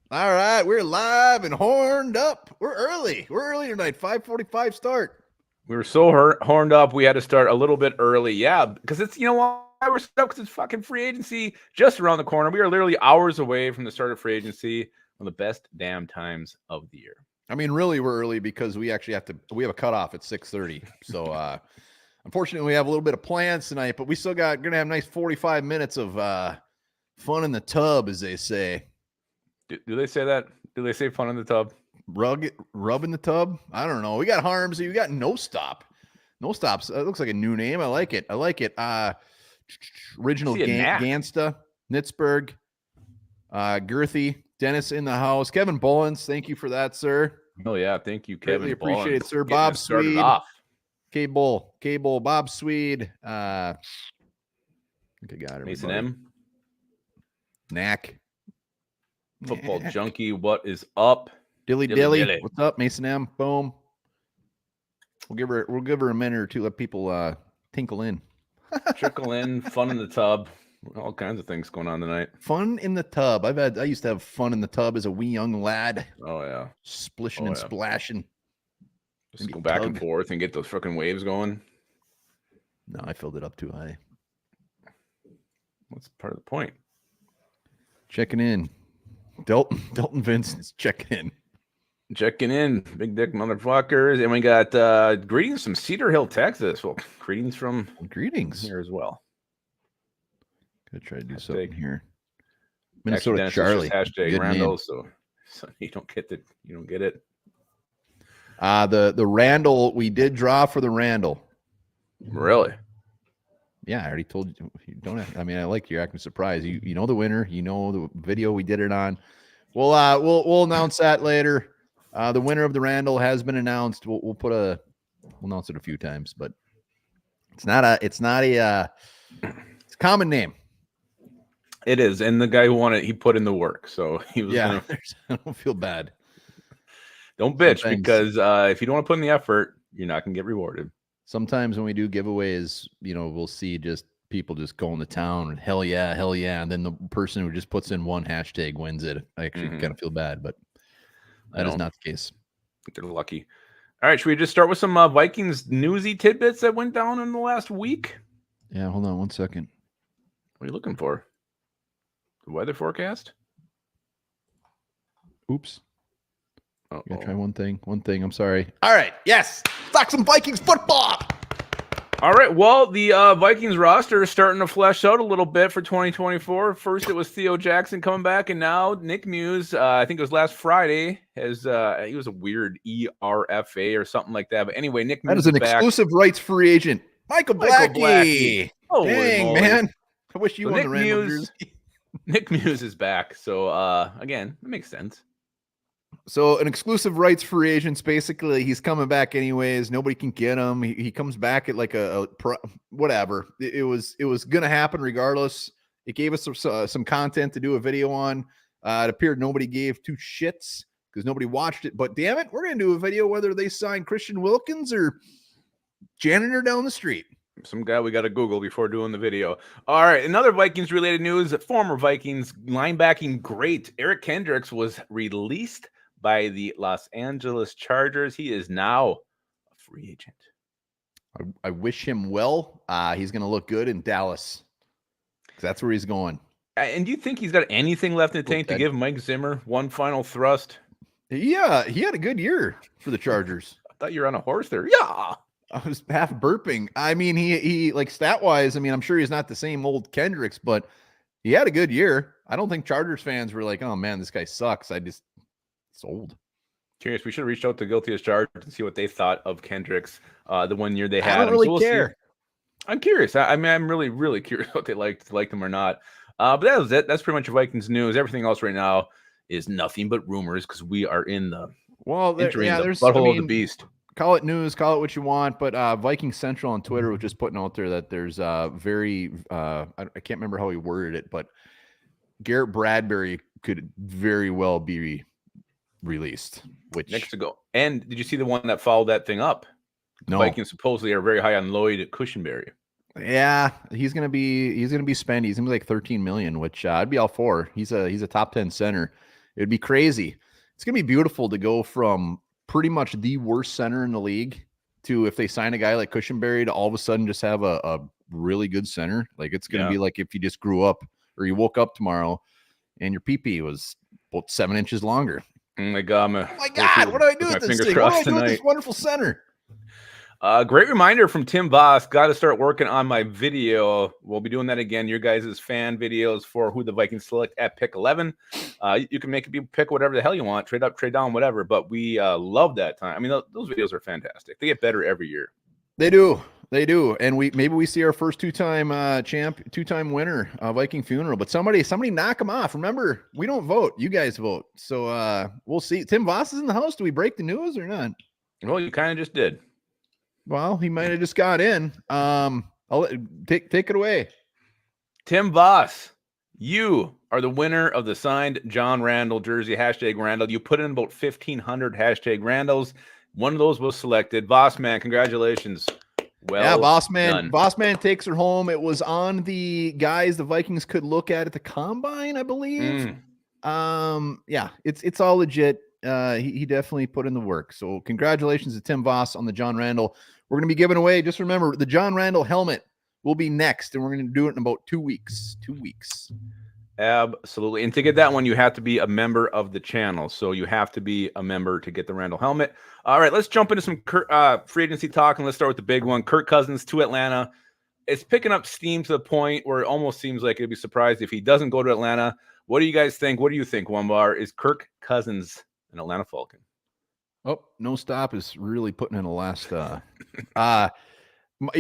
All right, we're live and horned up. We're early. We're early tonight. 5:45 start. We were so horned up, we had to start a little bit early. Yeah, because it's, why we're stuck? Because it's fucking free agency just around the corner. We are literally hours away from the start of free agency, one of the best damn times of the year. I mean, really, we're early because we actually we have a cutoff at 6:30. So, unfortunately, we have a little bit of plans tonight, but we still going to have a nice 45 minutes of fun in the tub, as they say. Do they say that? Do they say fun in the tub? Rub in the tub? I don't know. We got Harms. We got No Stop. No Stops. It looks like a new name. I like it. Original Gansta, Nitzberg, Girthy, Dennis in the house. Kevin Bullens, thank you for that, sir. Oh, yeah. Thank you, Kevin. Really appreciate it, sir. Bob Swede. Cable, Bob Swede. I think I got it. Mason M. Knack. Football Junkie, what is up? Dilly. What's up, Mason M? Boom. We'll give her a minute or two. Let people tinkle in. Trickle in, fun in the tub. All kinds of things going on tonight. Fun in the tub. I used to have fun in the tub as a wee young lad. Oh yeah. Splishing and splashing. Just go back and forth and get those freaking waves going. No, I filled it up too high. What's part of the point? Checking in. Dalton Vincent's checking in. Checking in, big dick motherfuckers. And we got greetings from Cedar Hill, Texas. Well, greetings here as well. Gonna try to do something here. Minnesota Dennis, Charlie. Hashtag Randall, so you don't get it. The Randall, we did draw for the Randall. Really? Yeah, I already told you. You don't have, I mean, I like you're acting surprised. You know the winner. You know the video we did it on. We'll announce that later. The winner of the Randall has been announced. We'll announce it a few times, but it's a common name. It is, and the guy who won it, he put in the work, so he was. Yeah, I don't feel bad. Don't bitch, because if you don't want to put in the effort, you're not gonna get rewarded. Sometimes when we do giveaways, we'll see just people just going to town and hell yeah, and then the person who just puts in one hashtag wins it. I actually kind of feel bad, but that is not the case. They're lucky. All right, should we just start with some Vikings newsy tidbits that went down in the last week? Yeah, hold on one second. What are you looking for? The weather forecast? Oops. I'm going to try one thing. I'm sorry. All right. Yes. Talk some Vikings football. All right. Well, the Vikings roster is starting to flesh out a little bit for 2024. First, it was Theo Jackson coming back, and now Nick Muse, I think it was last Friday, he was a weird ERFA or something like that. But anyway, Nick Muse is an exclusive rights free agent. Michael Blackie. Oh, dang, man. I wish you won the Randall jersey. Nick Muse is back. So, again, it makes sense. So an exclusive rights free agents, basically, he's coming back anyways. Nobody can get him. He comes back at like whatever. It was going to happen regardless. It gave us some content to do a video on. It appeared nobody gave two shits because nobody watched it. But damn it, we're going to do a video whether they sign Christian Wilkins or janitor down the street. Some guy we got to Google before doing the video. All right, another Vikings-related news. Former Vikings linebacking great Eric Kendricks was released by the Los Angeles Chargers. He is now a free agent. I wish him well. He's going to look good in Dallas. That's where he's going. And do you think he's got anything left in the tank to give Mike Zimmer one final thrust? Yeah, he had a good year for the Chargers. I thought you were on a horse there. Yeah. I was half burping. I mean, he like stat-wise, I mean, I'm sure he's not the same old Kendricks, but he had a good year. I don't think Chargers fans were like, oh, man, this guy sucks. It's old. Curious. We should have reached out to Guilty as Charged and see what they thought of Kendricks the one year they had. I don't really care. I'm curious. I mean, I'm really, really curious what they liked them or not. But that was it. That's pretty much Vikings news. Everything else right now is nothing but rumors because we are in the butthole of the beast. Call it news, call it what you want, but Viking Central on Twitter was just putting out there that there's I can't remember how he worded it, but Garrett Bradbury could very well be released. Which next to go. And did you see the one that followed that thing up? No. Vikings supposedly are very high on Lloyd Cushenberry. Yeah, he's gonna be spendy. He's gonna be like $13 million, which I'd be all for. He's a top 10 center. It'd be crazy. It's gonna be beautiful to go from pretty much the worst center in the league to, if they sign a guy like Cushenberry, to all of a sudden just have a really good center. Like, it's gonna be like if you just grew up or you woke up tomorrow and your pee was about 7 inches longer. Oh my God, what do I do with this thing? What do I do with this wonderful center? Great reminder from Tim Voss. Got to start working on my video. We'll be doing that again. Your guys' fan videos for who the Vikings select at pick 11. You can make people pick whatever the hell you want, trade up, trade down, whatever. But we love that time. I mean, those videos are fantastic. They get better every year. They do. And maybe we see our first two-time winner, Viking funeral. But somebody knock him off. Remember, we don't vote. You guys vote. So we'll see. Tim Voss is in the house. Do we break the news or not? Well, you kind of just did. Well, he might have just got in. I'll take it away. Tim Voss, you are the winner of the signed John Randall jersey, #Randall. You put in about 1,500 #Randalls. One of those was selected. Voss, man, congratulations. Well, yeah, Voss done. man takes her home. It was on the guys the Vikings could look at the combine, I believe. Yeah, it's all legit. He definitely put in the work. So congratulations to Tim Voss on the John Randall. We're going to be giving away, just remember, the John Randall helmet will be next, and we're going to do it in about 2 weeks. 2 weeks. Absolutely. And to get that one, you have to be a member of the channel. So you have to be a member to get the Randall helmet. All right, let's jump into some free agency talk, and let's start with the big one. Kirk Cousins to Atlanta. It's picking up steam to the point where it almost seems like it'd be surprised if he doesn't go to Atlanta. What do you guys think? What do you think, Wumbar? Is Kirk Cousins an Atlanta Falcon? Oh, no stop is really putting in the last. You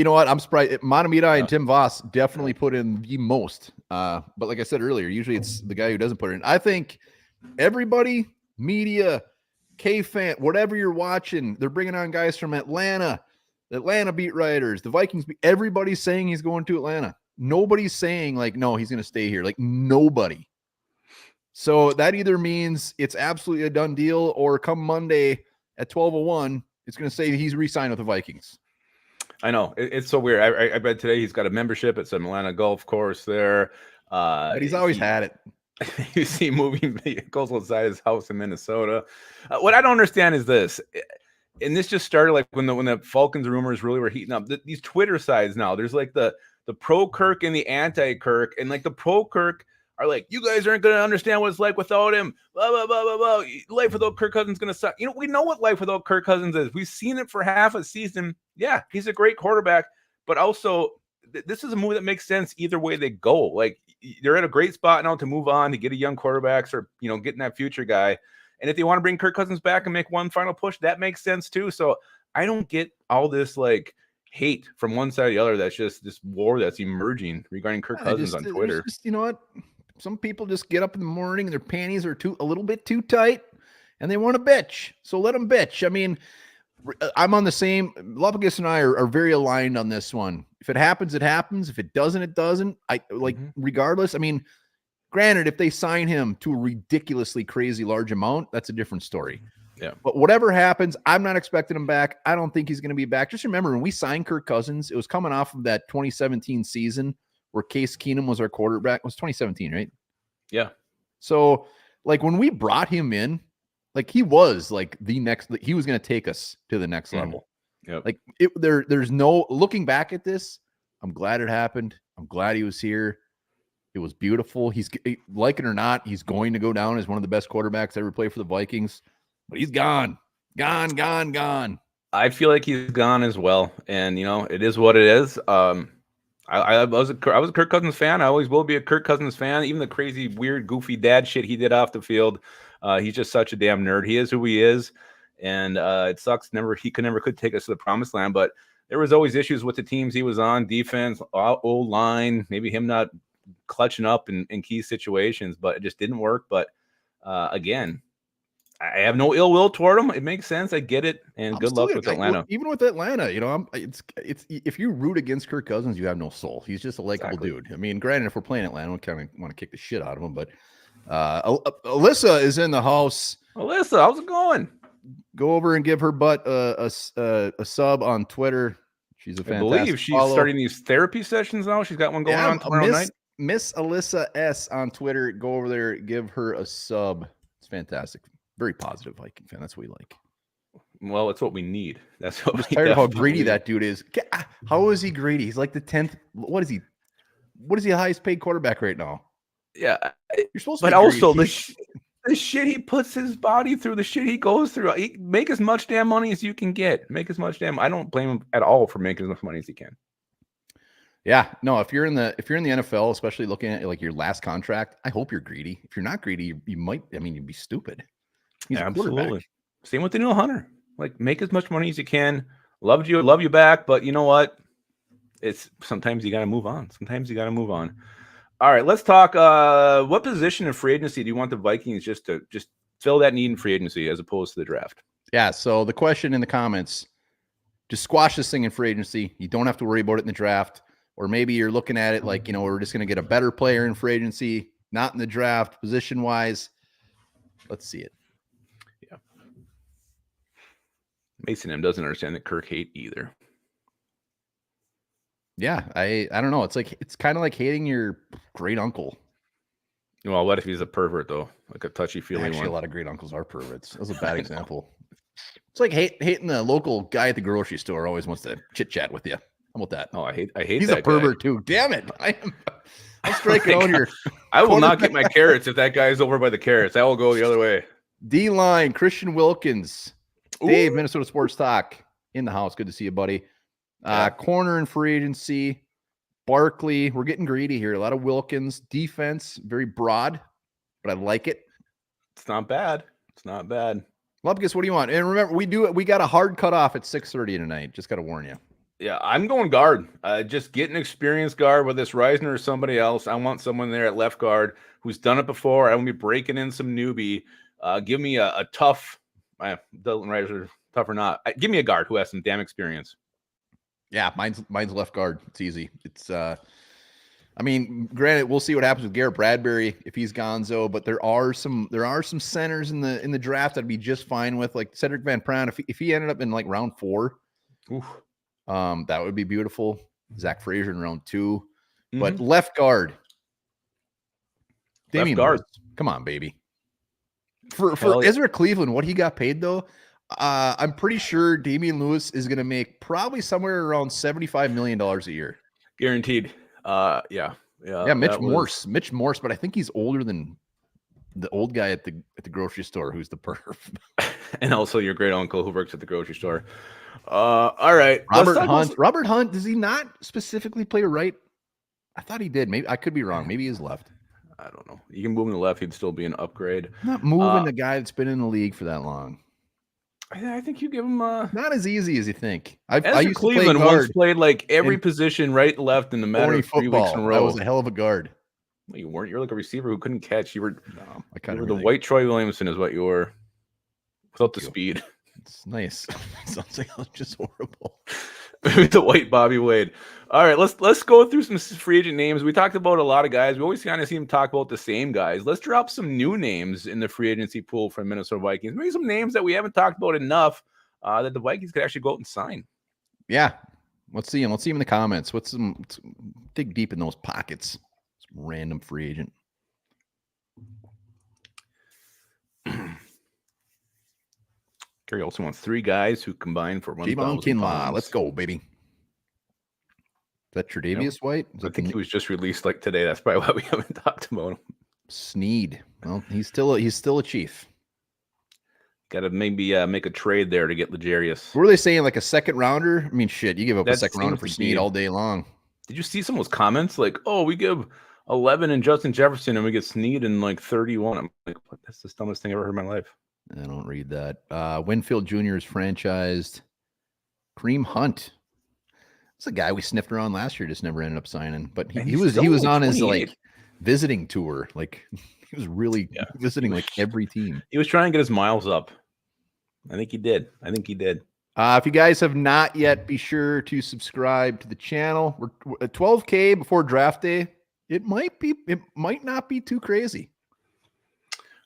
know what? I'm surprised. Montemita and Tim Voss definitely put in the most. But like I said earlier, usually it's the guy who doesn't put it in. I think everybody, media, K-fan, whatever you're watching, they're bringing on guys from Atlanta, the Atlanta beat writers, the Vikings. Everybody's saying he's going to Atlanta. Nobody's saying, like, no, he's going to stay here. Like, nobody. So that either means it's absolutely a done deal, or come Monday at 12:01, it's going to say he's re-signed with the Vikings. I know. It's so weird. I read today he's got a membership at some Atlanta golf course there. But he's always had it. You see moving vehicles outside his house in Minnesota. What I don't understand is this. And this just started like when the Falcons rumors really were heating up. These Twitter sides now, there's like the pro Kirk and the anti Kirk. And like the pro Kirk are like, you guys aren't going to understand what it's like without him. Blah, blah, blah, blah, blah. Life without Kirk Cousins is going to suck. You know, we know what life without Kirk Cousins is. We've seen it for half a season. Yeah, he's a great quarterback. But also, this is a move that makes sense either way they go. Like, they're at a great spot now to move on, to get a young quarterback, or, you know, getting that future guy. And if they want to bring Kirk Cousins back and make one final push, that makes sense too. So I don't get all this, like, hate from one side or the other. That's just this war that's emerging regarding Kirk Cousins on Twitter. You know what? Some people just get up in the morning and their panties are a little bit too tight and they want to bitch. So let them bitch. I mean, I'm on the same. Lopagis and I are very aligned on this one. If it happens, it happens. If it doesn't, it doesn't. Regardless. I mean, granted, if they sign him to a ridiculously crazy large amount, that's a different story. Yeah. But whatever happens, I'm not expecting him back. I don't think he's going to be back. Just remember, when we signed Kirk Cousins, it was coming off of that 2017 season where Case Keenum was our quarterback. It was 2017, right? Yeah. So, like, when we brought him in, like, he was like he was going to take us to the next level. Yep. Like, there's no looking back at this. I'm glad it happened. I'm glad he was here. It was beautiful. He's, like it or not, he's going to go down as one of the best quarterbacks to ever play for the Vikings. But he's gone. Gone. I feel like he's gone as well. And, you know, it is what it is. I was a Kirk Cousins fan. I always will be a Kirk Cousins fan. Even the crazy, weird, goofy dad shit he did off the field. He's just such a damn nerd. He is who he is. And it sucks. He could take us to the promised land. But there was always issues with the teams he was on, defense, O-line, maybe him not clutching up in key situations. But it just didn't work. But again, I have no ill will toward him. It makes sense. I get it. And good luck with Atlanta. Even with Atlanta, you know, it's if you root against Kirk Cousins, you have no soul. He's just a likable dude. I mean, granted, if we're playing Atlanta, we kind of want to kick the shit out of him. But Alyssa is in the house. Alyssa, how's it going? Go over and give her butt a sub on Twitter. She's a fantastic. I believe she's starting these therapy sessions now. She's got one going on tomorrow night. Miss Alyssa S on Twitter. Go over there, give her a sub. It's fantastic. Very positive Viking fan. That's what we like. Well, it's what we need. That's what I'm just we tired of how definitely greedy that dude is. How is he greedy? He's like the 10th. What is he? What is he the highest paid quarterback right now? Yeah. You're supposed to But be also greedy. the shit he puts his body through, the shit he goes through. Make as much damn money as you can get. Make as much damn. I don't blame him at all for making as much money as he can. Yeah, no. If you're in the NFL, especially looking at like your last contract, I hope you're greedy. If you're not greedy, you might. I mean, you'd be stupid. He's Absolutely. Same with Daniel Hunter. Like, make as much money as you can. Love you back, but you know what? It's sometimes you got to move on. All right, let's talk. What position in free agency do you want the Vikings just to fill that need in free agency as opposed to the draft? Yeah. So the question in the comments: just squash this thing in free agency. You don't have to worry about it in the draft. Or maybe you're looking at it like, we're just going to get a better player in free agency, not in the draft, position wise. Let's see it. Yeah. Mason M doesn't understand the Kirk hate either. Yeah, I don't know. It's kind of like hating your great uncle. Well, what if he's a pervert though? Like a touchy-feely one. Actually, a lot of great uncles are perverts. That was a bad example. It's like hating the local guy at the grocery store always wants to chit-chat with you. How about that? Oh, I hate He's that a pervert guy. Too. Damn it. I'm striking out here. I will not get my carrots if that guy's over by the carrots. I will go the other way. D-line, Christian Wilkins. Dave, Ooh. Minnesota Sports Talk in the house. Good to see you, buddy. Corner and free agency. Barkley. We're getting greedy here. A lot of Wilkins. Defense, very broad, but I like it. It's not bad. Lupkus, what do you want? And remember, we got a hard cutoff at 6:30 tonight. Just got to warn you. Yeah, I'm going guard. Just get an experienced guard, whether it's Reisner or somebody else. I want someone there at left guard who's done it before. I want to be breaking in some newbie. Give me a tough, Dylan Reisner, tough or not. Give me a guard who has some damn experience. Yeah, mine's left guard. It's easy. It's I mean, granted, we'll see what happens with Garrett Bradbury if he's gonzo, but there are some centers in the draft I'd be just fine with, like Cedric Van Pran. If he ended up in like round 4. Oof. That would be beautiful. Zach Frazier in round 2, but left guard. Damian Lewis. Come on, baby. For Ezra Cleveland, what he got paid though, I'm pretty sure Damian Lewis is going to make probably somewhere around $75 million a year, guaranteed. Yeah. Mitch Morse, but I think he's older than the old guy at the grocery store who's the perf. And also your great uncle who works at the grocery store. All right. Robert Hunt, does he not specifically play right? I thought he did. Maybe I could be wrong. Maybe he's left. I don't know. You can move him to the left. He'd still be an upgrade. I'm not moving the guy that's been in the league for that long. I think you give him not as easy as you think. I used Cleveland once played like every position right, left in the matter of 3 weeks in a row. That was a hell of a guard. Well, you weren't. You're like a receiver who couldn't catch. You were. No, the white Troy Williamson is what you were. Without the speed. It's nice. Sounds like I was just horrible. The white Bobby Wade. All right, let's go through some free agent names. We talked about a lot of guys. We always kind of see them talk about the same guys. Let's drop some new names in the free agency pool for Minnesota Vikings. Maybe some names that we haven't talked about enough that the Vikings could actually go out and sign. Yeah, let's see him. Let's see him in the comments. Dig deep in those pockets. Some random free agent. Gary also wants 3 guys who combine for 1,000 Kinlaw. Let's go, baby. Is that Tre'Davious White? I think he was just released like today. That's probably why we haven't talked about him. Sneed. Well, he's still a Chief. Got to maybe make a trade there to get L'Jarius. What were they saying? Like a second rounder? I mean, shit, you give up a second rounder for Sneed all day long. Did you see some of those comments? Like, oh, we give 11 and Justin Jefferson and we get Sneed in like 31. I'm like, what? That's the dumbest thing I've ever heard in my life. I don't read that. Winfield Jr. is franchised. Kareem Hunt. It's a guy we sniffed around last year, just never ended up signing. But he was on his like visiting tour. Like he was really visiting like every team. He was trying to get his miles up. I think he did. If you guys have not yet, be sure to subscribe to the channel. We're at 12K before draft day. It might not be too crazy.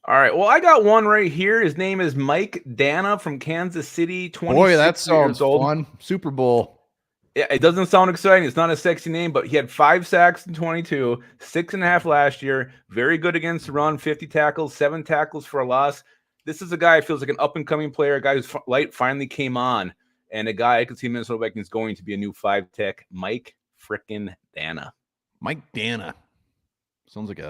All right. Well, I got one right here. His name is Mike Dana from Kansas City. 26 Boy, that sounds old. fun. Super Bowl. It doesn't sound exciting. It's not a sexy name, but he had 5 sacks in 22, 6.5 last year. Very good against the run, 50 tackles, 7 tackles for a loss. This is a guy who feels like an up-and-coming player, a guy whose light finally came on, and a guy I could see Minnesota Vikings going to be a new 5-tech, Mike frickin' Dana. Mike Dana. Sounds like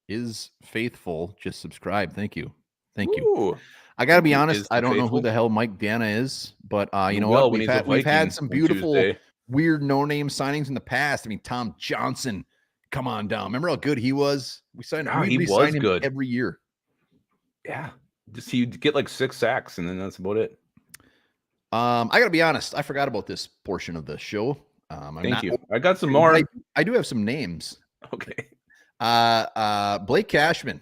is faithful. Just subscribe. Thank you. Thank you. I got to be honest. I don't know who the hell Mike Dana is, but you know what? We've had some beautiful, weird no-name signings in the past. I mean, Tom Johnson, come on down. Remember how good he was? We signed him. We signed him every year. Yeah. Just he'd get like 6 sacks, and then that's about it. I got to be honest. I forgot about this portion of the show. Thank you. I got some more. I do have some names. Okay. Blake Cashman.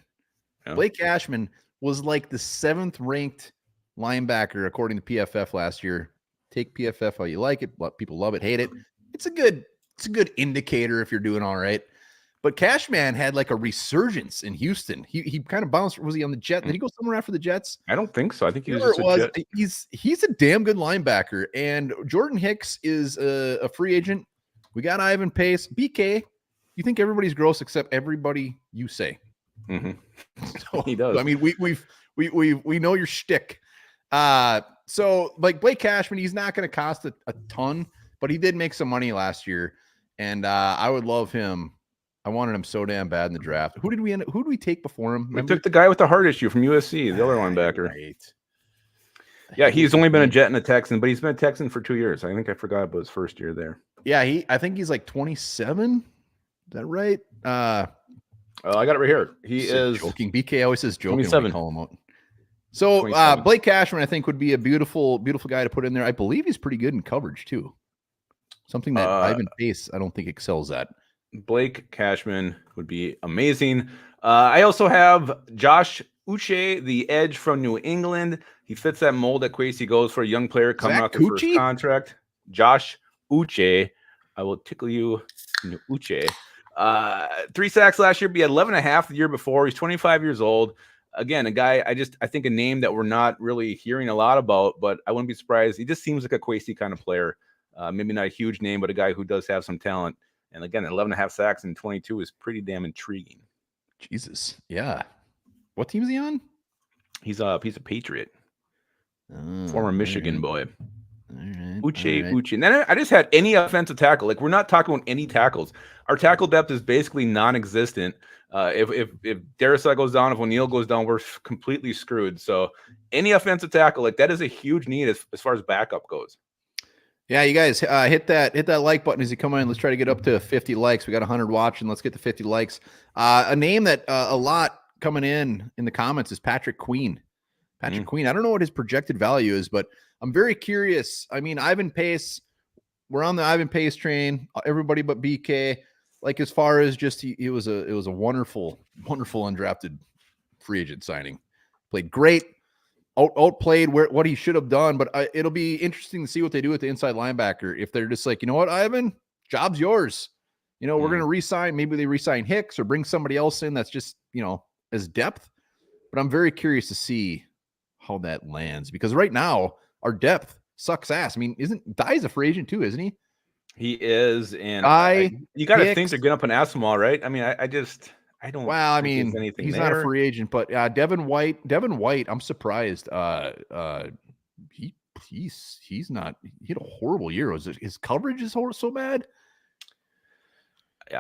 Yeah. Blake Cashman was like the 7th ranked linebacker according to PFF last year. Take PFF how you like it. People love it, hate it. It's a good indicator if you're doing all right. But Cashman had like a resurgence in Houston. He kind of bounced. Was he on the Jets? Did he go somewhere after the Jets? I don't think so. I think he was just a Jet. He's a damn good linebacker. And Jordan Hicks is a free agent. We got Ivan Pace. BK, you think everybody's gross except everybody you say. Mm-hmm. So, he does. I mean, we know your shtick. So like Blake Cashman, he's not going to cost a ton, but he did make some money last year, and I would love him. I wanted him so damn bad in the draft. Who did we take before him? We took the guy with the heart issue from USC, the other linebacker. Right. Yeah, he's only been a Jet and a Texan, but he's been a Texan for 2 years. I think I forgot about his first year there. Yeah, I think he's like 27. Is that right? I got it right here. He is joking. BK always says joking 27. when we call him out. So Blake Cashman, I think, would be a beautiful guy to put in there. I believe he's pretty good in coverage too. Something that Ivan Pace, I don't think excels at. Blake Cashman would be amazing. I also have Josh Uche, the edge from New England. He fits that mold that Kwesi goes for a young player coming off the first contract. Josh Uche. I will tickle you, Uche. 3 sacks last year, but he had 11.5 the year before. He's 25 years old. Again, a guy, I think a name that we're not really hearing a lot about, but I wouldn't be surprised. He just seems like a Kwesi kind of player. Maybe not a huge name, but a guy who does have some talent. And again, 11.5 sacks in 22 is pretty damn intriguing. Jesus. Yeah. What team is he on? He's a Patriot. Former Michigan boy. All right. Uche. And then I just had any offensive tackle. Like, we're not talking about any tackles. Our tackle depth is basically non-existent. If Darrisaw goes down, if O'Neal goes down, we're completely screwed. So any offensive tackle, like, that is a huge need as far as backup goes. Yeah, you guys hit that like button as you come in. Let's try to get up to 50 likes. We got 100 watching. Let's get to 50 likes. A name that a lot coming in the comments is Patrick Queen. Patrick Queen. I don't know what his projected value is, but I'm very curious. I mean, Ivan Pace, we're on the Ivan Pace train. Everybody but BK. Like, as far as just it was a wonderful undrafted free agent signing. Played great. Outplayed what he should have done, but it'll be interesting to see what they do with the inside linebacker. If they're just like, you know what, Ivan, job's yours. You know, we're going to re-sign. Maybe they re-sign Hicks or bring somebody else in that's just, as depth. But I'm very curious to see how that lands, because right now our depth sucks ass. I mean, Dye's a free agent too, isn't he? He is, and you got to think they're getting up an Asamoah, right? I mean, I don't. Well, I mean, he's not a free agent, but Devin White. I'm surprised. He's not. He had a horrible year. His coverage is so bad.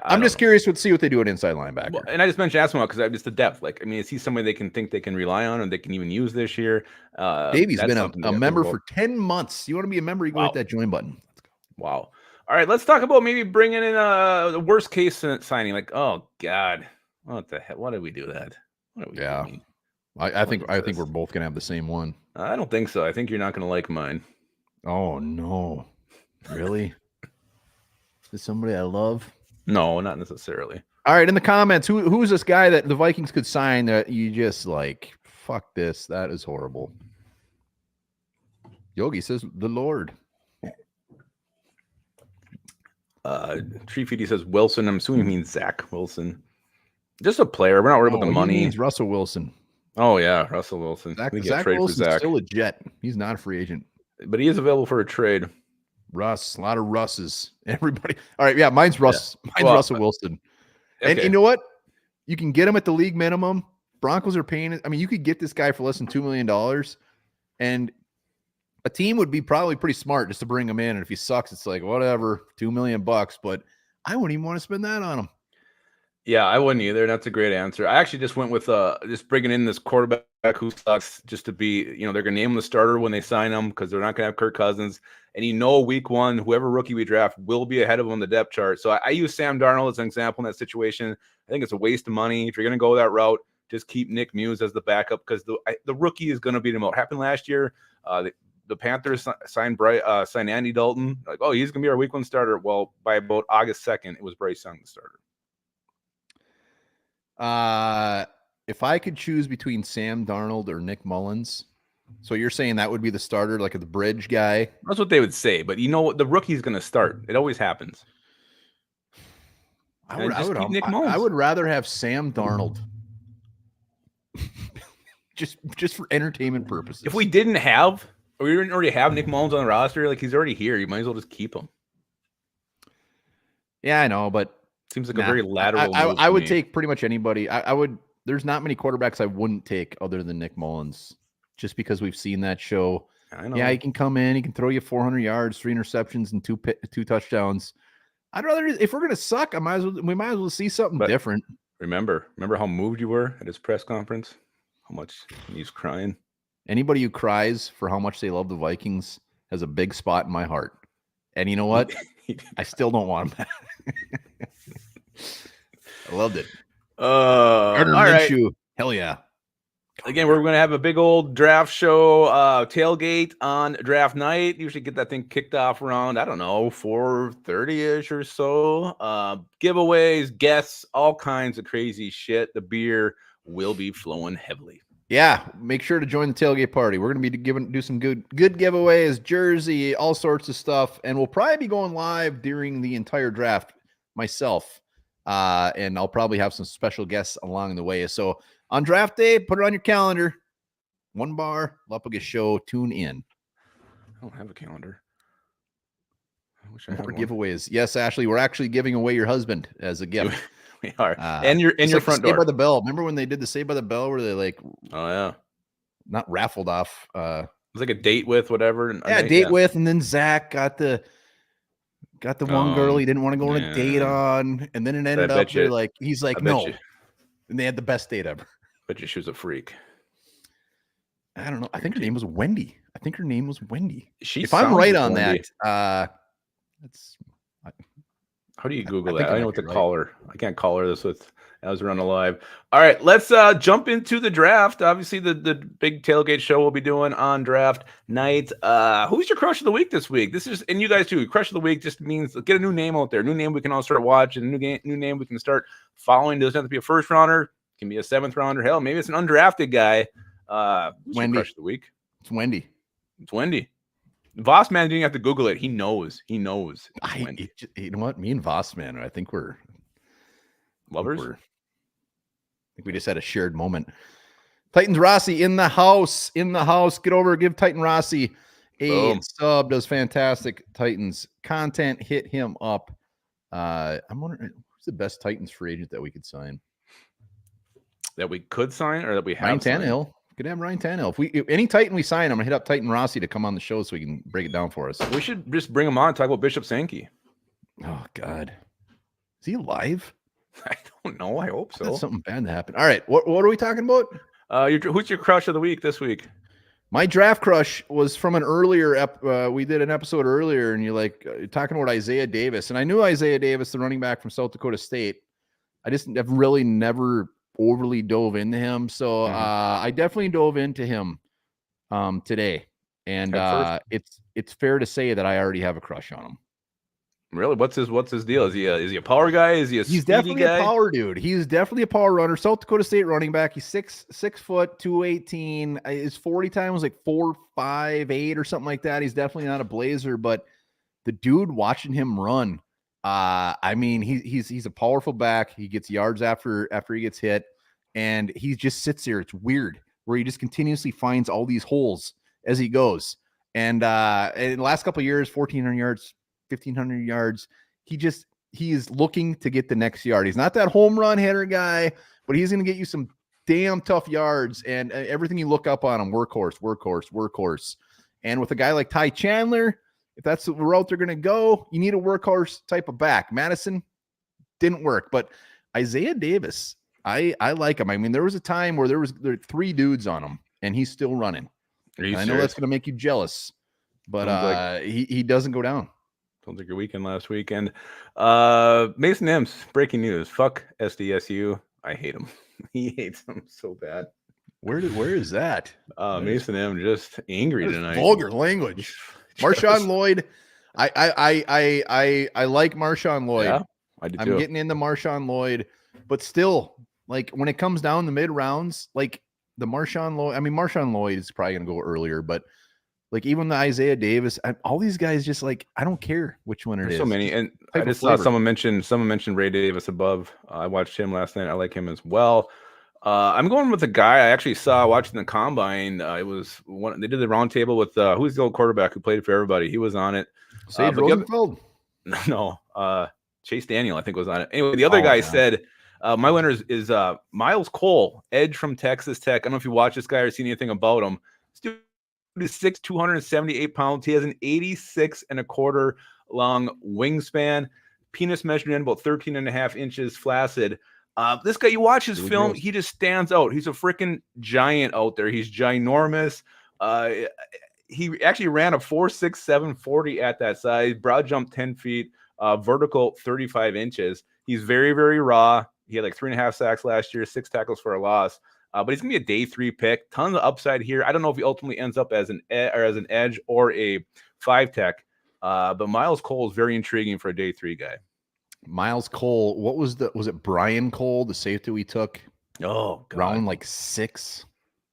I'm just curious to see what they do at inside linebacker. Well, and I just mentioned Asamoah because just the depth. Like, I mean, is he somebody they can rely on, and they can even use this year? Davey's been a member for 10 months. You want to be a member? You go hit that join button. Let's go. Wow. All right, let's talk about maybe bringing in the worst case signing. Like, oh God. What the hell? Why did we do that? Doing? I think we're both gonna have the same one. I don't think so. I think you're not gonna like mine. Oh no, really? Is somebody I love? No, not necessarily. All right, in the comments, who's this guy that the Vikings could sign that you just like? Fuck this. That is horrible. Yogi says the Lord. Tree Feedy says Wilson. I'm assuming he means Zach Wilson. Just a player. We're not worried about the money. He means Russell Wilson. Oh yeah, Russell Wilson. Zach Wilson's still a Jet. He's not a free agent, but he is available for a trade. Russ, a lot of Russes. Everybody. All right, yeah, mine's Russ. Yeah. Mine's Russell Wilson. And Okay. you know what? You can get him at the league minimum. Broncos are paying. I mean, you could get this guy for less than $2 million, and a team would be probably pretty smart just to bring him in. And if he sucks, it's like whatever, $2 million. But I wouldn't even want to spend that on him. Yeah, I wouldn't either. That's a great answer. I actually just went with just bringing in this quarterback who sucks, just to be, they're gonna name him the starter when they sign him because they're not gonna have Kirk Cousins. And week one, whoever rookie we draft will be ahead of him on the depth chart. So I use Sam Darnold as an example in that situation. I think it's a waste of money. If you're gonna go that route, just keep Nick Muse as the backup because the rookie is gonna beat him out. Happened last year. The Panthers signed Andy Dalton. Like, oh, he's gonna be our week one starter. Well, by about August 2nd, it was Bryce Young the starter. If I could choose between Sam Darnold or Nick Mullins, so you're saying that would be the starter, like the bridge guy? That's what they would say, but the rookie's going to start. It always happens. I would rather have Sam Darnold, just for entertainment purposes. If we didn't already have Nick Mullins on the roster, like he's already here, you might as well just keep him. Yeah, I know, but seems like a very lateral. I would take pretty much anybody. I would. There's not many quarterbacks I wouldn't take other than Nick Mullins, just because we've seen that show. I know. Yeah, he can come in, he can throw you 400 yards, 3 interceptions, and two touchdowns. I'd rather, if we're gonna suck, we might as well see something different. Remember how moved you were at his press conference? How much he's crying. Anybody who cries for how much they love the Vikings has a big spot in my heart. And you know what? I still don't want him back. I loved it. All right. Hell yeah. Again, we're going to have a big old draft show tailgate on draft night. Usually get that thing kicked off around, 4:30-ish or so. Giveaways, guests, all kinds of crazy shit. The beer will be flowing heavily. Yeah, make sure to join the tailgate party. We're going to be do some good giveaways, jersey, all sorts of stuff. And we'll probably be going live during the entire draft myself. And I'll probably have some special guests along the way. So on draft day, put it on your calendar. 1 bar, Lupagus show. Tune in. I don't have a calendar. I wish I had one. Giveaways. Yes, Ashley, we're actually giving away your husband as a gift. We are. And your front door. Saved by the Bell. Remember when they did the Saved by the Bell where they oh yeah, not raffled off. It was like a date with whatever. Date with, and then Zach got the one girl he didn't want to go on a date on, and then it ended up he's like no, and they had the best date ever. Bet you she was a freak. I don't know. I think her name was Wendy. If I'm right on that, that's. How do you Google that? I don't know what to call her. I can't call her this as we're on the live. All right, let's jump into the draft. Obviously, the big tailgate show we'll be doing on draft night. Who's your crush of the week this week? This is, and you guys too. Crush of the week just means get a new name out there. New name we can all start watching. New name we can start following. Doesn't have to be a first rounder. It can be a 7th rounder. Hell, maybe it's an undrafted guy. Who's your crush of the week? It's Wendy. Voss man didn't have to Google it. He knows. You know what? Me and Voss man, I think we're lovers. I think we just had a shared moment. Titans Rossi in the house. Get over, give Titan Rossi a sub. Does fantastic Titans content. Hit him up. I'm wondering who's the best Titans free agent that we could sign. That we could sign or that we have. Ryan Tannehill. Could have Ryan Tannehill. If any Titan we sign, I'm gonna hit up Titan Rossi to come on the show so we can break it down for us. We should just bring him on and talk about Bishop Sankey. Oh God, is he alive? I don't know. I hope so. That's something bad to happen. All right, what are we talking about? Who's your crush of the week this week? My draft crush was from an earlier we did an episode earlier, and you're talking about Isaiah Davis, and I knew Isaiah Davis, the running back from South Dakota State. I just have really never overly dove into him, so I definitely dove into him today, and it's fair to say that I already have a crush on him. Really? What's his deal? Is he a power guy? Is he a He's definitely guy? A power dude. He's definitely a power runner. South Dakota State running back. He's 6 foot 218. His 40 time was like 4.58 or something like that. He's definitely not a blazer, but the dude watching him run, I mean, he's a powerful back. He gets yards after he gets hit, and he just sits there. It's weird where he just continuously finds all these holes as he goes. And in the last couple of years, 1,400 yards, 1,500 yards. He is looking to get the next yard. He's not that home run hitter guy, but he's going to get you some damn tough yards. And everything you look up on him, workhorse. And with a guy like Ty Chandler, if that's the route they're going to go, you need a workhorse type of back. Madison didn't work, but Isaiah Davis, I like him. I mean, there was a time where there were 3 dudes on him, and he's still running. I know that's going to make you jealous, but he doesn't go down. Sounds like your weekend last weekend. Mason Mims, breaking news. Fuck SDSU. I hate him. He hates them so bad. Where is that? Mason M just angry tonight. Vulgar language. Marshawn Lloyd. I like Marshawn Lloyd. Yeah, I do too. I'm getting into Marshawn Lloyd, but still, like when it comes down the mid rounds, like the Marshawn Lloyd. I mean, Marshawn Lloyd is probably gonna go earlier, but like even the Isaiah Davis, all these guys just like I don't care which one There's is. so many, and I just saw someone mentioned Ray Davis above. I watched him last night. I like him as well. I'm going with the guy I actually saw watching the combine. It was one they did the round table with who's the old quarterback who played for everybody. He was on it. Sage Rosenfeld? No, Chase Daniel I think was on it. Anyway, the other guy said my winner is Miles Cole, edge from Texas Tech. I don't know if you watch this guy or seen anything about him. This dude is 6', 278 pounds. He has an 86 and a quarter long wingspan. Penis measured in about 13 and a half inches flaccid. This guy, you watch his film, he just stands out. He's a freaking giant out there. He's ginormous. He actually ran a 4.67 40 at that size, broad jump 10 feet, vertical 35 inches. He's very, very raw. He had like 3.5 sacks last year, 6 tackles for a loss. But he's gonna be a day 3 pick. Tons of upside here. I don't know if he ultimately ends up as an edge or a 5 tech. But Miles Cole is very intriguing for a day 3 guy. Miles Cole, was it Brian Cole, the safety we took? Oh, God. Round like 6.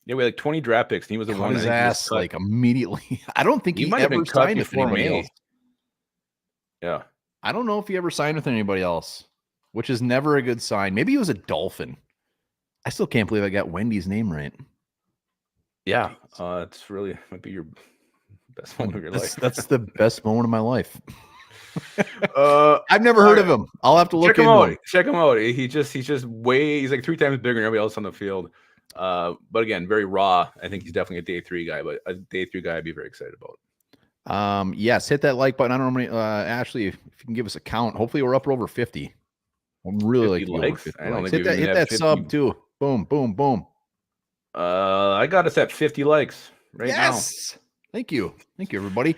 Yeah, we had like 20 draft picks, and he was the one his ass like immediately. I don't think he might ever signed with anybody else. Yeah, I don't know if he ever signed with anybody else, which is never a good sign. Maybe he was a Dolphin. I still can't believe I got Wendy's name right. Yeah, it's really might be your best moment of your life. That's the best moment of my life. I've never heard of him. I'll have to look into him. Check him out. He's like 3 times bigger than everybody else on the field. But again, very raw. I think he's definitely a day 3 guy, but a day 3 guy I'd be very excited about. Yes, hit that like button. I don't know how many, Ashley, if you can give us a count. Hopefully we're up over 50. I'm really like over 50 likes. Hit that sub too. Boom, boom, boom. I got us at 50 likes now. Thank you, everybody.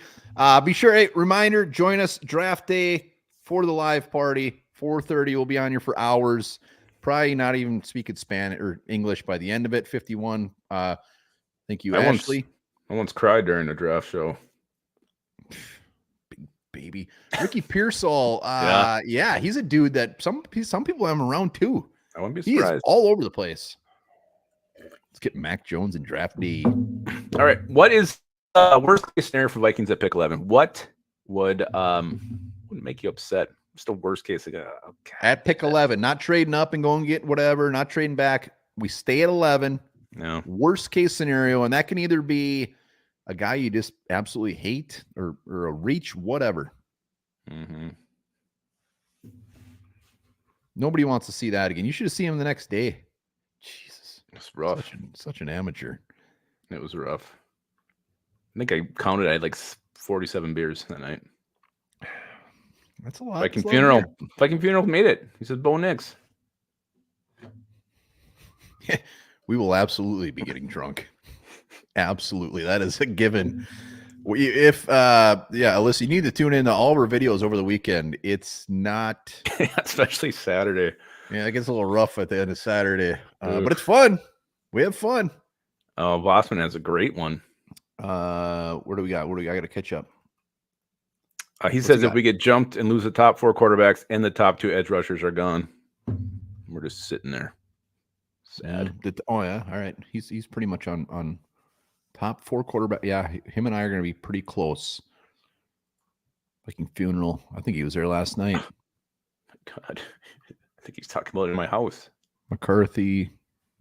Be sure, reminder, join us draft day for the live party. 4:30. We'll be on here for hours. Probably not even speaking Spanish or English by the end of it. 51. Thank you, Ashley. I once cried during the draft show. Big baby. Ricky Pearsall. Yeah, he's a dude that some people have him around too. I wouldn't be surprised. He is all over the place. Let's get Mac Jones in draft D. All right. What is worst case scenario for Vikings at pick 11? What would make you upset? What's the worst case? At pick 11, not trading up and going get whatever, not trading back. We stay at 11. No. Worst case scenario, and that can either be a guy you just absolutely hate or a reach, whatever. Mm-hmm. Nobody wants to see that again. You should have seen him the next day. Jesus. It's rough. Such an amateur. It was rough. I think I counted. I had like 47 beers that night. That's a lot. Viking Funeral made it. He said Bo Nix. We will absolutely be getting drunk. Absolutely. That is a given. Alyssa, you need to tune in to all of our videos over the weekend. It's not especially Saturday. Yeah, it gets a little rough at the end of Saturday. But it's fun. We have fun. Bossman has a great one. What do we got? I got to catch up. He says if we get jumped and lose the top 4 quarterbacks and the top 2 edge rushers are gone, we're just sitting there. Sad. Oh yeah. All right. He's pretty much on top 4 quarterback. Yeah, him and I are going to be pretty close. Viking Funeral. I think he was there last night. God, I think he's talking about it in my house. McCarthy,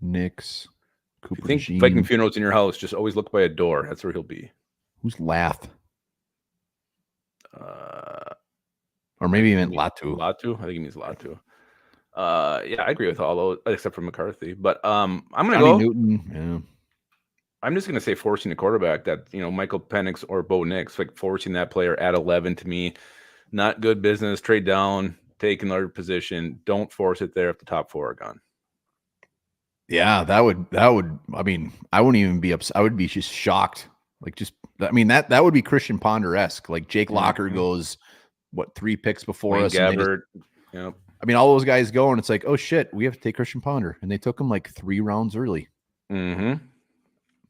Nix, Cooper. If you think Viking Funeral's in your house, just always look by a door. That's where he'll be. Who's Lath? Or maybe even Latu. Latu? I think he means Latu. Yeah, I agree with all those except for McCarthy. But I'm gonna Johnny go. Newton. Yeah. I'm just gonna say forcing the quarterback that Michael Penix or Bo Nix, like forcing that player at 11 to me, not good business. Trade down, take another position. Don't force it there if the top 4 are gone. Yeah, that would. I mean, I wouldn't even be upset. I would be just shocked. Like, that would be Christian Ponder-esque. Like Jake Locker goes, 3 picks before Wayne us? Gabbert. Yep. I mean, all those guys go, and it's like, oh shit, we have to take Christian Ponder, and they took him like 3 rounds early. Mm-hmm.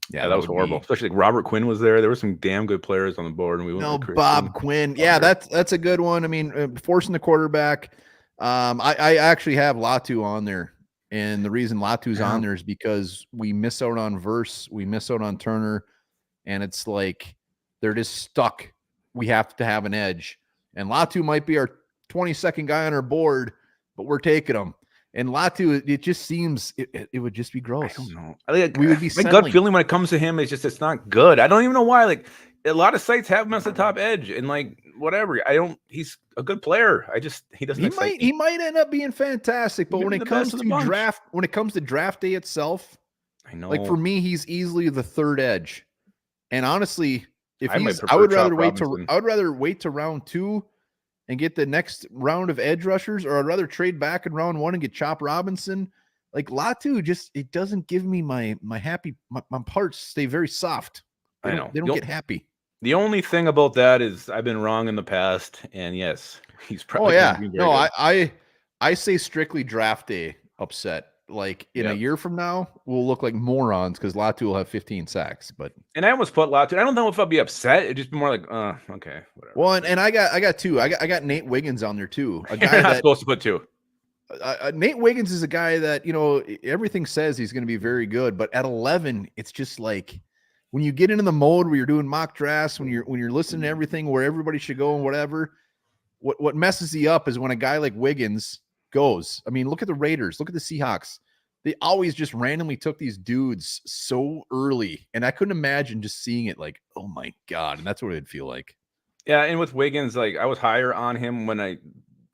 Yeah, that was horrible. Especially like Robert Quinn was there. There were some damn good players on the board, and we went with Bob Quinn. Yeah, that's a good one. I mean, forcing the quarterback. I actually have Latu on there, and the reason Latu's on there is because we miss out on Verse, we miss out on Turner, and it's like they're just stuck. We have to have an edge, and Latu might be our 22nd guy on our board, but we're taking him. And Latu, it just seems it would just be gross. I don't know. We would be my gut feeling when it comes to him is just it's not good. I don't even know why. Like a lot of sites have him as the top edge, and like whatever. He's a good player. He doesn't. He might end up being fantastic, but when it comes to draft day itself, I know. Like for me, he's easily the 3rd edge. And honestly, I would rather wait to round 2 and get the next round of edge rushers, or I'd rather trade back in round 1 and get Chop Robinson. Like Latu, it doesn't give me my parts stay very soft. They don't get happy. The only thing about that is I've been wrong in the past, and yes, he's probably. Oh yeah, no, I say strictly draft day upset. Like in a year from now, we'll look like morons because Latu will have 15 sacks. And I almost put Latu. I don't know if I'll be upset. It'd just be more like, okay, whatever. Well, and I got 2. I got Nate Wiggins on there too. A guy You're not supposed to put 2. Nate Wiggins is a guy that everything says he's going to be very good, but at 11, it's just like when you get into the mode where you're doing mock drafts, when you're listening to everything where everybody should go and whatever. What messes you up is when a guy like Wiggins goes. I mean, look at the Raiders, look at the Seahawks. They always just randomly took these dudes so early, and I couldn't imagine just seeing it like, oh my God. And that's what it'd feel like. Yeah. And with Wiggins, like I was higher on him when I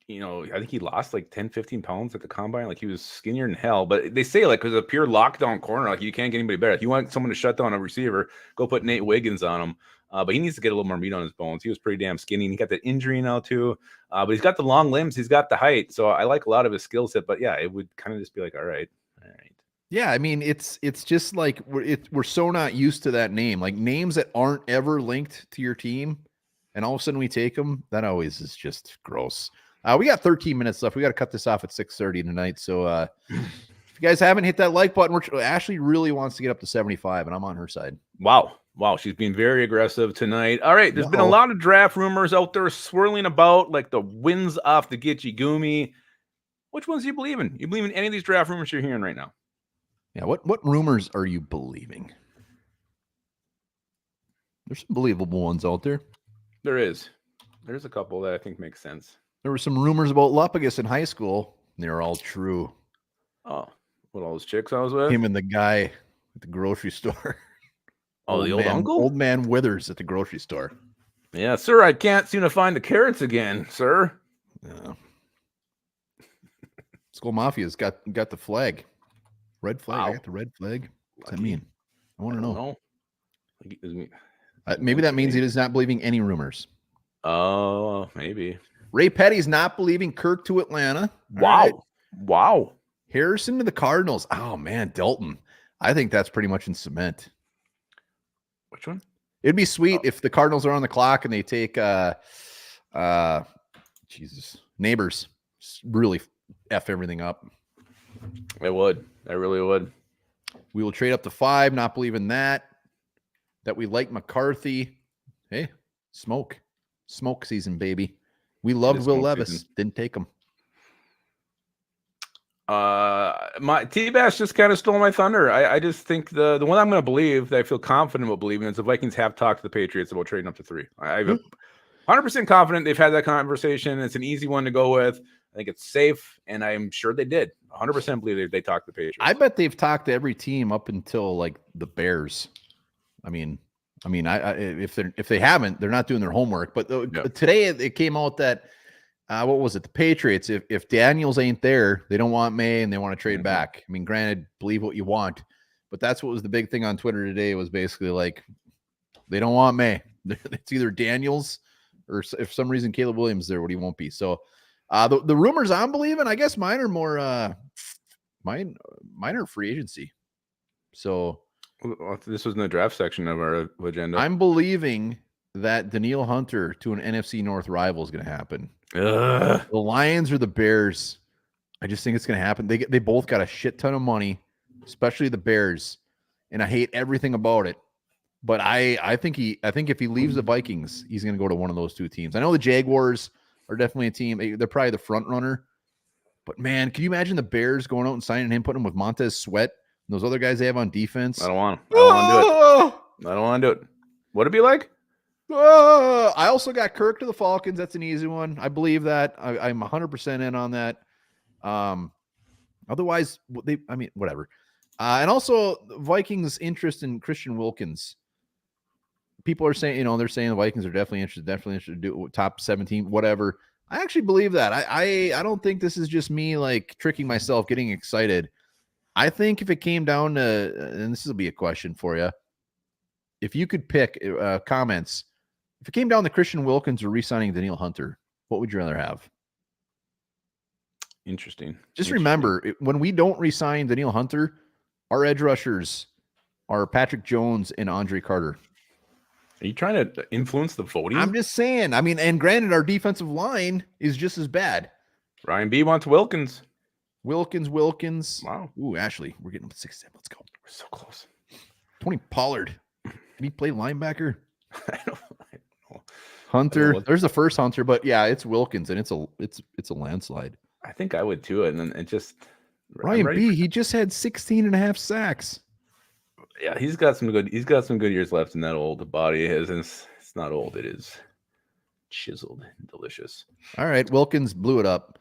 think he lost like 10, 15 pounds at the combine. Like he was skinnier than hell, but they say like, cause a pure lockdown corner, like you can't get anybody better. If you want someone to shut down a receiver, go put Nate Wiggins on him. But he needs to get a little more meat on his bones. He was pretty damn skinny, and he got that injury now too. But he's got the long limbs. He's got the height. So I like a lot of his skill set, but yeah, it would kind of just be like, all right. Yeah, I mean, it's just like we're so not used to that name. Like names that aren't ever linked to your team, and all of a sudden we take them. That always is just gross. We got 13 minutes left. We got to cut this off at 6:30 tonight. So if you guys haven't hit that like button, Ashley really wants to get up to 75, and I'm on her side. Wow, she's being very aggressive tonight. All right, there's been a lot of draft rumors out there swirling about, like the winds off the Gitchy Goomy. Which ones do you believe in? You believe in any of these draft rumors you're hearing right now? Yeah, what rumors are you believing? There's some believable ones out there. There's a couple that I think make sense. There were some rumors about Lupagus in high school. They're all true. Oh, what, all those chicks I was with? Him and the guy at the grocery store. Oh, the old uncle? Old man Withers at the grocery store. Yeah, sir, I can't seem to find the carrots again, sir. Yeah. Skull Mafia's got the flag. Red flag. Wow. I got the red flag. What's that mean? I want to know. Maybe that means he is not believing any rumors. Oh, maybe. Ray Petty's not believing Kirk to Atlanta. Wow. Right. Wow. Harrison to the Cardinals. Oh, man. Dalton. I think that's pretty much in cement. Which one? It'd be sweet if the Cardinals are on the clock and they take Neighbors. Really F everything up. I would. I really would. We will trade up to 5, not believing that we like McCarthy. Hey, smoke season, baby. We loved Will Levis. Season. Didn't take him. My T-Bass just kind of stole my thunder. I just think the one I'm going to believe that I feel confident about believing is the Vikings have talked to the Patriots about trading up to 3. I'm 100% confident they've had that conversation. It's an easy one to go with. I think it's safe, and I'm sure they did. 100% believe they talked to the Patriots. I bet they've talked to every team up until like the Bears. I mean, I mean, if they haven't, they're not doing their homework. But today it came out that what was it? The Patriots. If Daniels ain't there, they don't want May and they want to trade back. I mean, granted, believe what you want, but that's what was the big thing on Twitter today. Was basically like they don't want May. It's either Daniels or if for some reason Caleb Williams there, what he won't be. So the rumors I'm believing, I guess mine are more mine are free agency. So this was in the draft section of our agenda. I'm believing that Danielle Hunter to an NFC North rival is going to happen. The Lions or the Bears. I just think it's going to happen. They both got a shit ton of money, especially the Bears, and I hate everything about it. But I think if he leaves the Vikings, he's going to go to one of those two teams. I know the Jaguars are definitely a team. They're probably the front runner. But man, can you imagine the Bears going out and signing him, putting him with Montez Sweat and those other guys they have on defense? I don't want to do it. I don't want to do it. What'd it be like? I also got Kirk to the Falcons. That's an easy one. I believe that. I'm 100% in on that. Otherwise, whatever. And also, Vikings' interest in Christian Wilkins. People are saying, they're saying the Vikings are definitely interested to do top 17, whatever. I actually believe that. I don't think this is just me like tricking myself, getting excited. I think if it came down to, and this will be a question for you, if you could pick comments, if it came down to Christian Wilkins or re-signing Danielle Hunter, what would you rather have? Interesting. Just remember, when we don't re-sign Danielle Hunter, our edge rushers are Patrick Jones and Andre Carter. Are you trying to influence the voting? I'm just saying. I mean, and granted, our defensive line is just as bad. Ryan B wants Wilkins. Wilkins. Wow. Ooh, Ashley, we're getting up to 6-7. Let's go. We're so close. Tony Pollard. Can he play linebacker? I don't know. Hunter. There's the first Hunter, but yeah, it's Wilkins, and it's a landslide. I think I would too, and then it just Ryan B. He just had 16.5 sacks. Yeah, he's got some good years left in that old body of his, and it's not old. It is chiseled and delicious. All right, Wilkins blew it up.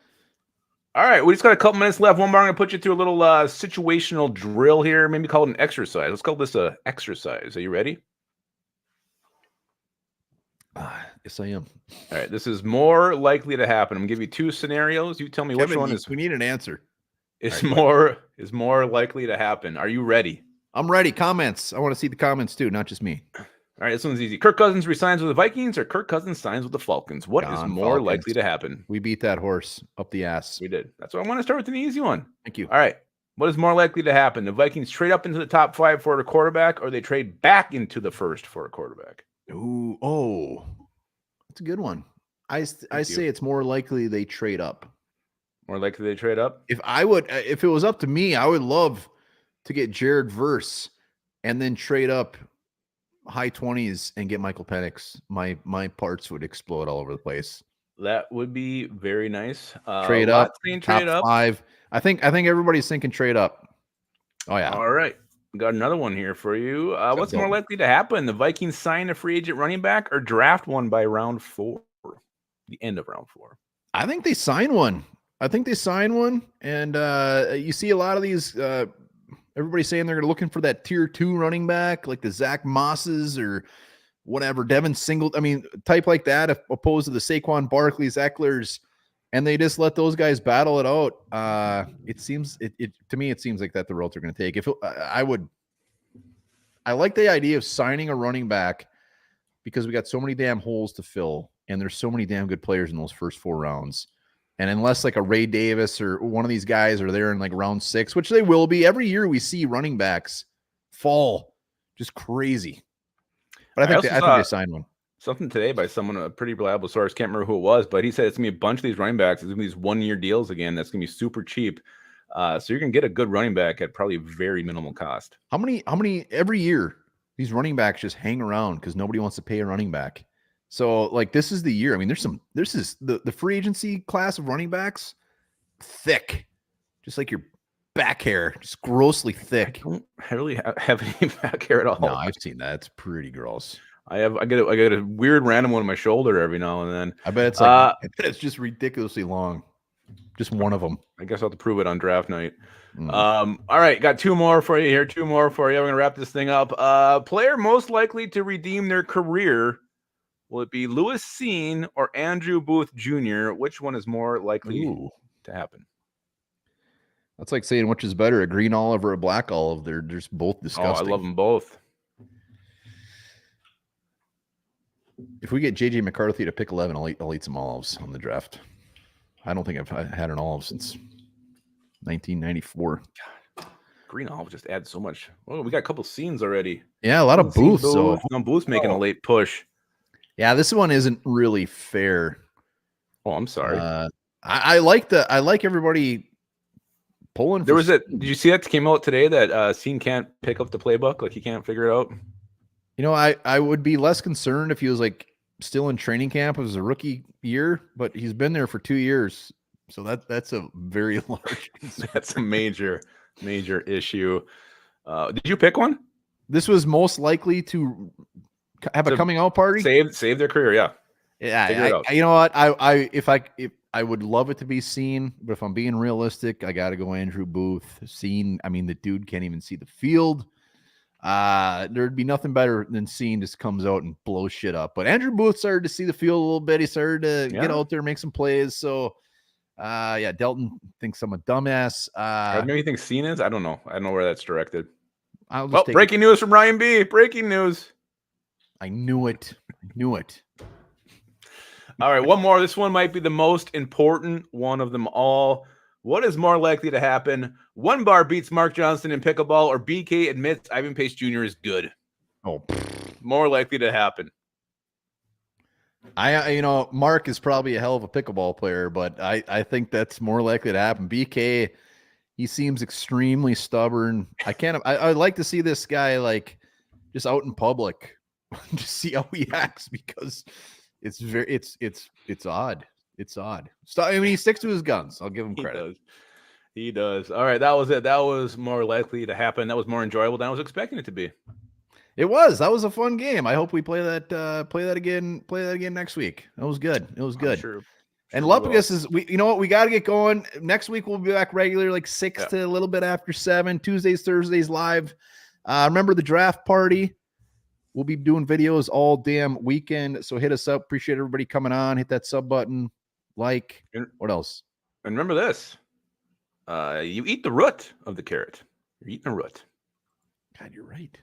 All right, we just got a couple minutes left. One more, I'm going to put you through a little situational drill here. Maybe call it an exercise. Let's call this a exercise. Are you ready? Yes, I am. All right, this is more likely to happen. I'm going to give you two scenarios. You tell me which one is. We need an answer. Is more likely to happen. Are you ready? I'm ready. Comments. I want to see the comments too, not just me. All right, this one's easy. Kirk Cousins resigns with the Vikings or Kirk Cousins signs with the Falcons? What is more likely to happen? We beat that horse up the ass. We did. That's why I want to start with an easy one. Thank you. All right. What is more likely to happen? The Vikings trade up into the top 5 for a quarterback, or they trade back into the first for a quarterback? Ooh, that's a good one. I say it's more likely they trade up. More likely they trade up? If it was up to me, I would love to get Jared Verse and then trade up high 20s and get Michael Penix. My parts would explode all over the place. That would be very nice. Trade up, top 5. I think everybody's thinking trade up. Oh yeah. All right. Got another one here for you. What's more likely to happen? The Vikings sign a free agent running back or draft one by round 4, the end of round 4? I think they sign one. And you see a lot of these. Everybody's saying they're looking for that tier 2 running back, like the Zach Mosses or whatever, Devin Singleton. I mean, type like that, opposed to the Saquon Barkley's, Ecklers, and they just let those guys battle it out. It seems to me, it seems like that the route they're going to take. I like the idea of signing a running back because we got so many damn holes to fill, and there's so many damn good players in those first 4 rounds. And unless like a Ray Davis or one of these guys are there in like round 6, which they will be, every year we see running backs fall just crazy. But I think they signed one. Something today by someone, a pretty reliable source, can't remember who it was, but he said it's going to be a bunch of these running backs. It's going to be these 1-year deals again. That's going to be super cheap. So you're going to get a good running back at probably very minimal cost. How many every year these running backs just hang around because nobody wants to pay a running back? So like this is the year. I mean, the free agency class of running backs, thick, just like your back hair, just grossly thick. I don't really have any back hair at all. No, I've seen that. It's pretty gross. I get a weird random one on my shoulder every now and then. I bet it's just ridiculously long. Just one of them. I guess I'll have to prove it on draft night. Mm. All right, got two more for you here. Two more for you. We're gonna wrap this thing up. Player most likely to redeem their career. Will it be Lewis Cine or Andrew Booth Jr.? Which one is more likely to happen? That's like saying which is better, a green olive or a black olive. They're just both disgusting. Oh, I love them both. If we get JJ McCarthy to pick 11, I'll eat some olives on the draft. I don't think I've had an olive since 1994. God, green olive just adds so much. Oh, we got a couple scenes already. Yeah, a lot of Booth. So Booth's making a late push. Yeah, this one isn't really fair. Oh, I'm sorry. I like everybody pulling. There was did you see that came out today that Scene can't pick up the playbook? Like he can't figure it out. You know, I would be less concerned if he was like still in training camp as a rookie year, but he's been there for 2 years. So that's a very large concern. That's a major issue. Did you pick one? This was most likely to have a coming out party. Save their career, yeah. Yeah, you know what? I would love it to be Scene, but if I'm being realistic, I got to go Andrew Booth. Scene, I mean, the dude can't even see the field. There'd be nothing better than Scene just comes out and blows shit up. But Andrew Booth started to see the field a little bit. He started to get out there, make some plays. So, yeah, Delton thinks I'm a dumbass. Maybe you think Scene is? I don't know. I don't know where that's directed. Breaking news from Ryan B. Breaking news. I knew it. All right, one more. This one might be the most important one of them all. What is more likely to happen? One bar beats Mark Johnson in pickleball, or BK admits Ivan Pace Jr. is good? Oh, more likely to happen. Mark is probably a hell of a pickleball player, but I think that's more likely to happen. BK, he seems extremely stubborn. I'd like to see this guy like just out in public, just see how he acts, because it's odd. It's odd. I mean, he sticks to his guns. I'll give him credit. He does. All right, that was it. That was more likely to happen. That was more enjoyable than I was expecting it to be. It was. That was a fun game. I hope we play that again next week. That was good. It was good. Sure and Lupagus is you know what? We got to get going. Next week we'll be back regular, like 6 to a little bit after 7. Tuesdays, Thursdays live. Remember the draft party. We'll be doing videos all damn weekend. So hit us up. Appreciate everybody coming on. Hit that sub button. Like. What else? And remember this. You eat the root of the carrot. You're eating a root. God, you're right.